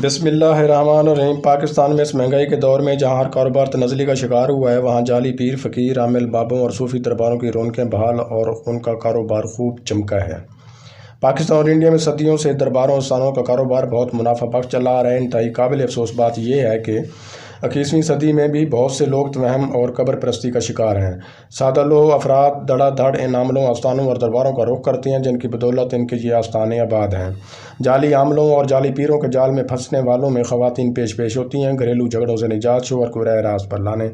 بسم اللہ الرحمن الرحیم۔ پاکستان میں اس مہنگائی کے دور میں جہاں ہر کاروبار تنزلی کا شکار ہوا ہے، وہاں جعلی پیر، فقیر، عامل بابوں اور صوفی درباروں کی رونقیں بحال اور ان کا کاروبار خوب چمکا ہے۔ پاکستان اور انڈیا میں صدیوں سے درباروں اور استانوں کا کاروبار بہت منافع بخش چلا آ رہا ہے۔ انتہائی قابل افسوس بات یہ ہے کہ 21ویں صدی میں بھی بہت سے لوگ توہم اور قبر پرستی کا شکار ہیں۔ سادہ لوگ افراد دھڑا دھڑ ان عاملوں، آستانوں اور درباروں کا رخ کرتے ہیں جن کی بدولت ان کے یہ آستانے آباد ہیں۔ جعلی عاملوں اور جعلی پیروں کے جال میں پھنسنے والوں میں خواتین پیش ہوتی ہیں۔ گھریلو جھگڑوں سے نجات، شوہر کو راہ راست پر لانے،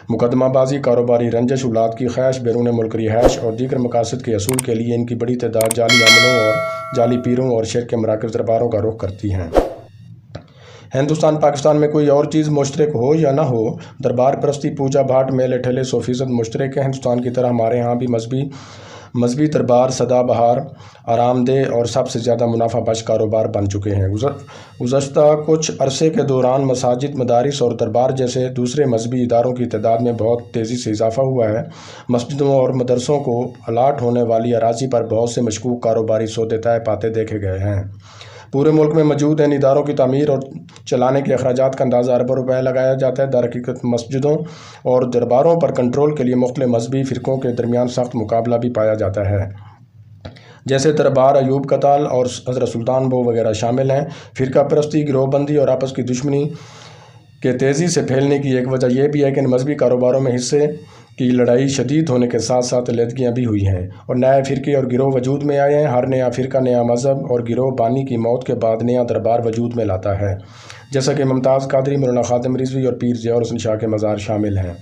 مقدمہ بازی، کاروباری رنجش، اولاد کی خواہش، بیرون ملک رہائش اور دیگر مقاصد کے حصول کے لیے ان کی بڑی تعداد جعلی عاملوں اور جعلی پیروں اور شرک کے مراکز درباروں کا رخ کرتی ہیں۔ ہندوستان پاکستان میں کوئی اور چیز مشترک ہو یا نہ ہو، دربار پرستی، پوجا بھاٹ، میلے ٹھیلے 100% مشترک ہے۔ ہندوستان کی طرح ہمارے ہاں بھی مذہبی دربار سدا بہار، آرام دہ اور سب سے زیادہ منافع بخش کاروبار بن چکے ہیں۔ گزشتہ کچھ عرصے کے دوران مساجد، مدارس اور دربار جیسے دوسرے مذہبی اداروں کی تعداد میں بہت تیزی سے اضافہ ہوا ہے۔ مسجدوں اور مدرسوں کو الاٹ ہونے والی اراضی پر بہت سے مشکوک کاروباری سودے طے پاتے دیکھے گئے ہیں۔ پورے ملک میں موجود ان اداروں کی تعمیر اور چلانے کے اخراجات کا اندازہ اربوں روپے لگایا جاتا ہے۔ درحقیقت مسجدوں اور درباروں پر کنٹرول کے لیے مختلف مذہبی فرقوں کے درمیان سخت مقابلہ بھی پایا جاتا ہے، جیسے دربار ایوب کتال اور حضرت سلطان بو وغیرہ شامل ہیں۔ فرقہ پرستی، گروہ بندی اور آپس کی دشمنی کے تیزی سے پھیلنے کی ایک وجہ یہ بھی ہے کہ ان مذہبی کاروباروں میں حصے کی لڑائی شدید ہونے کے ساتھ ساتھ علیحدگیاں بھی ہوئی ہیں اور نئے فرقے اور گروہ وجود میں آئے ہیں۔ ہر نیا فرقہ نیا مذہب اور گروہ بانی کی موت کے بعد نیا دربار وجود میں لاتا ہے، جیسا کہ ممتاز قادری، مولانا خادم رضوی اور پیر ضیاء الحسن شاہ کے مزار شامل ہیں۔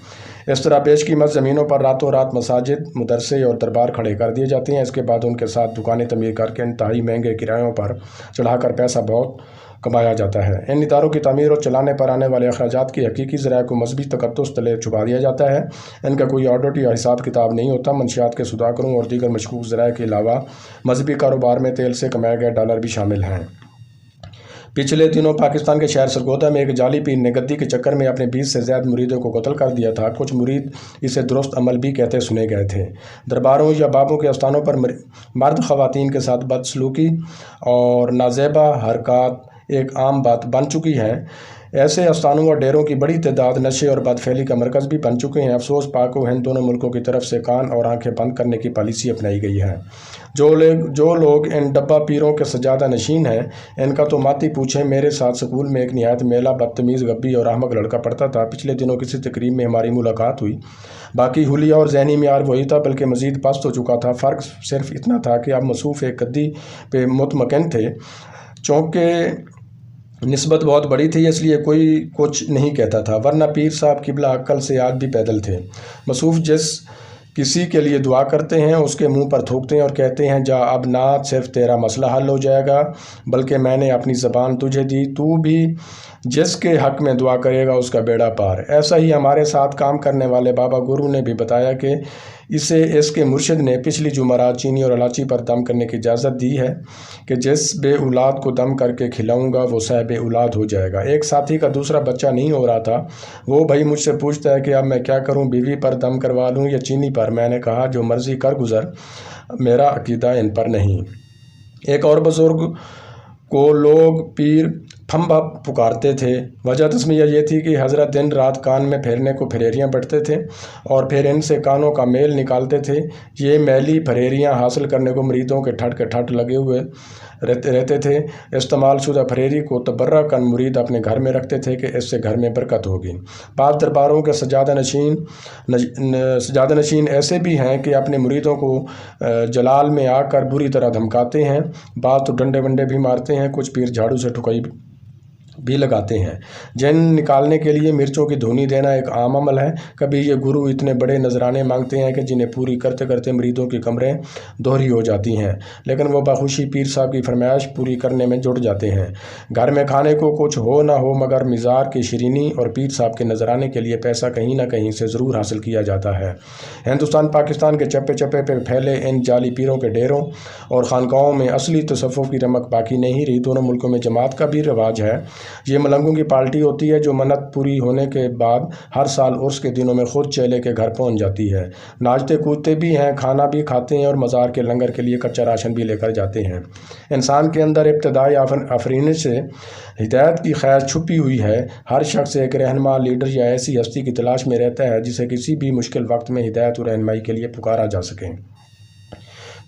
اس طرح بیش قیمت زمینوں پر راتوں رات مساجد، مدرسے اور دربار کھڑے کر دیے جاتے ہیں۔ اس کے بعد ان کے ساتھ دکانیں تعمیر کر کے انتہائی مہنگے کرایوں پر چڑھا کر پیسہ بہت کمایا جاتا ہے۔ ان اداروں کی تعمیر اور چلانے پر آنے والے اخراجات کی حقیقی ذرائع کو مذہبی تقدس تلے چھپا دیا جاتا ہے۔ ان کا کوئی آڈٹ یا حساب کتاب نہیں ہوتا۔ منشیات کے سوداگروں اور دیگر مشکوک ذرائع کے علاوہ مذہبی کاروبار میں تیل سے کمائے گئے ڈالر بھی شامل ہیں۔ پچھلے دنوں پاکستان کے شہر سرگودا میں ایک جعلی پیر نے گدی کے چکر میں اپنے 20 سے زیادہ مریدوں کو قتل کر دیا تھا۔ کچھ مرید اسے درست عمل بھی کہتے سنے گئے تھے۔ درباروں یا بابوں کے آستانوں پر مرد خواتین کے ساتھ بدسلوکی اور نازیبا حرکات ایک عام بات بن چکی ہے۔ ایسے آستانوں اور ڈیروں کی بڑی تعداد نشے اور بدفعلی کا مرکز بھی بن چکے ہیں۔ افسوس، پاک و ہند دونوں ملکوں کی طرف سے کان اور آنکھیں بند کرنے کی پالیسی اپنائی گئی ہے۔ جو لوگ ان ڈبہ پیروں کے سجادہ نشین ہیں، ان کا تو مات ہی پوچھیں۔ میرے ساتھ سکول میں ایک نہایت میلا، بدتمیز، غبی اور احمق لڑکا پڑھتا تھا۔ پچھلے دنوں کسی تقریب میں ہماری ملاقات ہوئی۔ باقی حلیہ اور ذہنی معیار وہی تھا، بلکہ مزید پست ہو چکا تھا۔ فرق صرف اتنا تھا کہ اب مصروف ایک گدی پہ مطمئن تھے۔ چونکہ نسبت بہت بڑی تھی، اس لیے کوئی کچھ نہیں کہتا تھا، ورنہ پیر صاحب قبلہ عقل سے آج بھی پیدل تھے۔ مصروف جس کسی کے لیے دعا کرتے ہیں اس کے منہ پر تھوکتے ہیں اور کہتے ہیں، جا اب نہ صرف تیرا مسئلہ حل ہو جائے گا، بلکہ میں نے اپنی زبان تجھے دی، تو بھی جس کے حق میں دعا کرے گا اس کا بیڑا پار۔ ایسا ہی ہمارے ساتھ کام کرنے والے بابا گرو نے بھی بتایا کہ اسے اس کے مرشد نے پچھلی جمعرات چینی اور الائچی پر دم کرنے کی اجازت دی ہے کہ جس بے اولاد کو دم کر کے کھلاؤں گا وہ صاحب اولاد ہو جائے گا۔ ایک ساتھی کا دوسرا بچہ نہیں ہو رہا تھا، وہ بھائی مجھ سے پوچھتا ہے کہ اب میں کیا کروں، بیوی پر دم کروا لوں یا چینی پر؟ میں نے کہا جو مرضی کر گزر، میرا عقیدہ ان پر نہیں۔ ایک اور بزرگ کو لوگ پیر پھمبا پکارتے تھے۔ وجہ تسمیہ یہ تھی کہ حضرت دن رات کان میں پھیرنے کو پھریریاں بٹتے تھے اور پھر ان سے کانوں کا میل نکالتے تھے۔ یہ میلی پھریریاں حاصل کرنے کو مریدوں کے ٹھٹ لگے ہوئے رہتے تھے۔ استعمال شدہ پھریری کو تبرکاً مرید اپنے گھر میں رکھتے تھے کہ اس سے گھر میں برکت ہوگی۔ بعض درباروں کے سجادہ نشین ایسے بھی ہیں کہ اپنے مریدوں کو جلال میں آ کر بری طرح دھمکاتے ہیں، بعض تو ڈنڈے ونڈے بھی مارتے ہیں، کچھ پیر جھاڑو سے ٹھکائی بھی لگاتے ہیں۔ جن نکالنے کے لیے مرچوں کی دھونی دینا ایک عام عمل ہے۔ کبھی یہ گرو اتنے بڑے نذرانے مانگتے ہیں کہ جنہیں پوری کرتے کرتے مریدوں کی کمریں دوہری ہو جاتی ہیں، لیکن وہ بخوشی پیر صاحب کی فرمائش پوری کرنے میں جٹ جاتے ہیں۔ گھر میں کھانے کو کچھ ہو نہ ہو مگر مزار کی شیرینی اور پیر صاحب کے نذرانے کے لیے پیسہ کہیں نہ کہیں سے ضرور حاصل کیا جاتا ہے۔ ہندوستان پاکستان کے چپے چپے پہ پھیلے ان جعلی پیروں کے ڈیروں اور خانقاہوں میں اصلی تصوف کی رمق باقی نہیں رہی۔ دونوں ملکوں میں جماعت کا بھی رواج ہے، یہ ملنگوں کی پارٹی ہوتی ہے جو منت پوری ہونے کے بعد ہر سال عرس کے دنوں میں خود چیلے کے گھر پہنچ جاتی ہے۔ ناچتے کودتے بھی ہیں، کھانا بھی کھاتے ہیں اور مزار کے لنگر کے لیے کچا راشن بھی لے کر جاتے ہیں۔ انسان کے اندر ابتدائی آفرینش سے ہدایت کی خیر چھپی ہوئی ہے۔ ہر شخص ایک رہنما، لیڈر یا ایسی ہستی کی تلاش میں رہتا ہے جسے کسی بھی مشکل وقت میں ہدایت و رہنمائی کے لیے پکارا جا سکے۔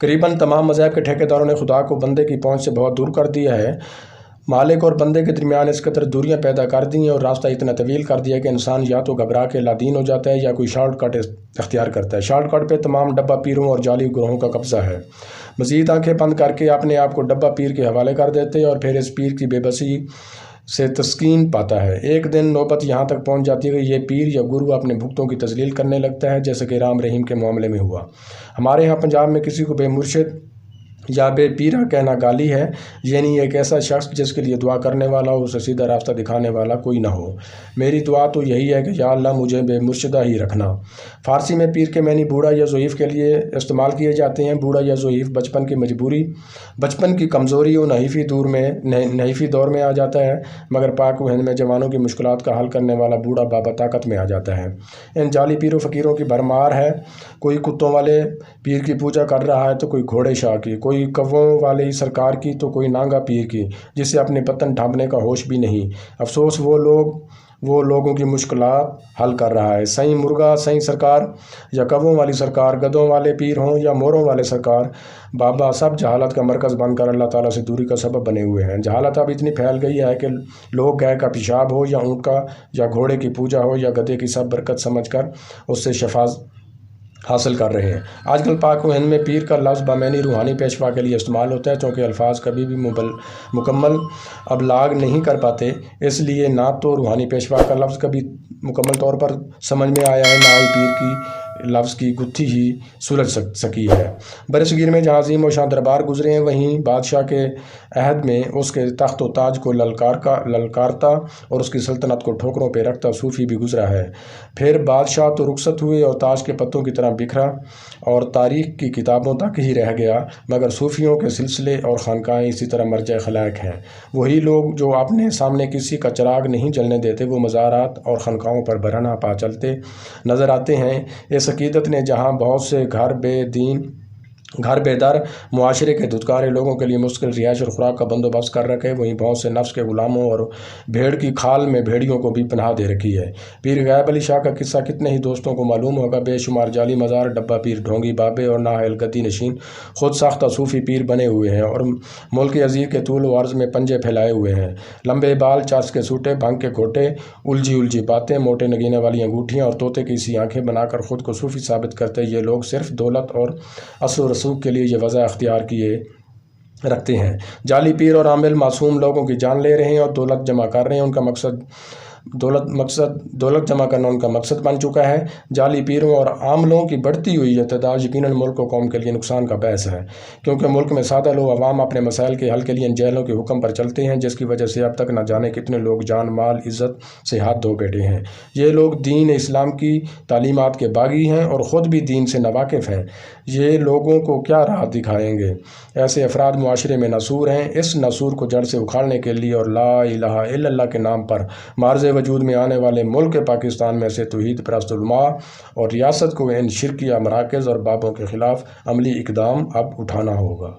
قریباً تمام مذاہب کے ٹھیکیداروں نے خدا کو بندے کی پہنچ سے بہت دور کر دیا ہے۔ مالک اور بندے کے درمیان اس قدر دوریاں پیدا کر دی ہیں اور راستہ اتنا طویل کر دیا کہ انسان یا تو گھبرا کے لادین ہو جاتا ہے یا کوئی شارٹ کٹ اختیار کرتا ہے۔ شارٹ کٹ پہ تمام ڈبہ پیروں اور جعلی گروہوں کا قبضہ ہے۔ مزید آنکھیں بند کر کے اپنے آپ کو ڈبہ پیر کے حوالے کر دیتے اور پھر اس پیر کی بے بسی سے تسکین پاتا ہے۔ ایک دن نوبت یہاں تک پہنچ جاتی ہے کہ یہ پیر یا گرو اپنے بھگتوں کی تذلیل کرنے لگتا ہے، جیسے کہ رام رحیم کے معاملے میں ہوا۔ ہمارے ہاں پنجاب میں کسی کو بے مرشد یا بے پیرا کہنا گالی ہے، یعنی ایک ایسا شخص جس کے لیے دعا کرنے والا ہو، اسے سیدھا راستہ دکھانے والا کوئی نہ ہو۔ میری دعا تو یہی ہے کہ یا اللہ مجھے بے مرشدہ ہی رکھنا۔ فارسی میں پیر کے معنی بوڑھا یا ضعیف کے لیے استعمال کیے جاتے ہیں۔ بوڑھا یا ضعیف بچپن کی مجبوری، بچپن کی کمزوری اور نحیفی دور میں آ جاتا ہے، مگر پاک و ہند میں جوانوں کی مشکلات کا حل کرنے والا بوڑھا بابا طاقت میں آ جاتا ہے۔ ان جعلی پیر و فقیروں کی بھرمار ہے۔ کوئی کتوں والے پیر کی پوجا کر رہا ہے تو کوئی گھوڑے شاہ کی، کوئی کووں والی سرکار کی تو کوئی نانگا پیر کی، جسے اپنے پتن ڈھانپنے کا ہوش بھی نہیں۔ افسوس وہ لوگوں کی مشکلات حل کر رہا ہے۔ سائیں مرغا سائیں سرکار یا کووں والی سرکار، گدھوں والے پیر ہوں یا موروں والے سرکار، بابا سب جہالت کا مرکز بن کر اللہ تعالیٰ سے دوری کا سبب بنے ہوئے ہیں۔ جہالت اب اتنی پھیل گئی ہے کہ لوگ گائے کا پیشاب ہو یا اونٹ کا یا گھوڑے کی پوجا ہو یا گدھے کی سب برکت سمجھ کر اس سے شفا حاصل کر رہے ہیں۔ آج کل پاک و ہند میں پیر کا لفظ بامعنی روحانی پیشوا کے لیے استعمال ہوتا ہے، چونکہ الفاظ کبھی بھی مکمل ابلاغ نہیں کر پاتے، اس لیے نہ تو روحانی پیشوا کا لفظ کبھی مکمل طور پر سمجھ میں آیا ہے، نہ ہی پیر کی لفظ کی گتھی ہی سلجھ سکی ہے۔ برصغیر میں جہاں عظیم و شان دربار گزرے ہیں، وہیں بادشاہ کے عہد میں اس کے تخت و تاج کو للکارتا اور اس کی سلطنت کو ٹھوکروں پہ رکھتا صوفی بھی گزرا ہے۔ پھر بادشاہ تو رخصت ہوئے اور تاج کے پتوں کی طرح بکھرا اور تاریخ کی کتابوں تک ہی رہ گیا، مگر صوفیوں کے سلسلے اور خانقاہیں اسی طرح مرجع خلائق ہیں۔ وہی لوگ جو اپنے سامنے کسی کا چراغ نہیں جلنے دیتے، وہ مزارات اور خانقاہوں پر برہنہ پا چلتے نظر آتے ہیں۔ اس عقیدت نے جہاں بہت سے گھر بے در معاشرے کے دھتکارے لوگوں کے لیے مستقل رہائش اور خوراک کا بندوبست کر رکھے، وہیں بہت سے نفس کے غلاموں اور بھیڑ کی کھال میں بھیڑیوں کو بھی پناہ دے رکھی ہے۔ پیر غائب علی شاہ کا قصہ کتنے ہی دوستوں کو معلوم ہوگا۔ بے شمار جعلی مزار، ڈبہ پیر، ڈھونگی بابے اور نااہل گدی نشین خود ساختہ صوفی پیر بنے ہوئے ہیں اور ملک عزیز کے طول و عرض میں پنجے پھیلائے ہوئے ہیں۔ لمبے بال، چرس کے سوٹے، بھنگ کے گھوٹے، الجھی باتیں، موٹے نگینے والی انگوٹھیاں اور طوطے کی سی آنکھیں بنا کر خود کو صوفی ثابت کرتے یہ لوگ صرف دولت اور اثر و رسوخ کے لیے یہ وضع اختیار کیے رکھتے ہیں۔ جعلی پیر اور عامل معصوم لوگوں کی جان لے رہے ہیں اور دولت جمع کر رہے ہیں، ان کا مقصد دولت جمع کرنا ان کا مقصد بن چکا ہے۔ جعلی پیروں اور عاملوں کی بڑھتی ہوئی تعداد یقیناً ملک و قوم کے لیے نقصان کا باعث ہے، کیونکہ ملک میں سادہ لوگ عوام اپنے مسائل کے حل کے لیے ان جہلوں کے حکم پر چلتے ہیں، جس کی وجہ سے اب تک نہ جانے کتنے لوگ جان مال عزت سے ہاتھ دھو بیٹھے ہیں۔ یہ لوگ دین اسلام کی تعلیمات کے باغی ہیں اور خود بھی دین سے ناواقف ہیں۔ یہ لوگوں کو کیا راہ دکھائیں گے؟ ایسے افراد معاشرے میں ناسور ہیں۔ اس ناسور کو جڑ سے اکھاڑنے کے لیے اور لا الہ الا اللہ کے نام پر معرض وجود میں آنے والے ملک پاکستان میں سے توحید پرست علماء اور ریاست کو ان شرکیہ مراکز اور بابوں کے خلاف عملی اقدام اب اٹھانا ہوگا۔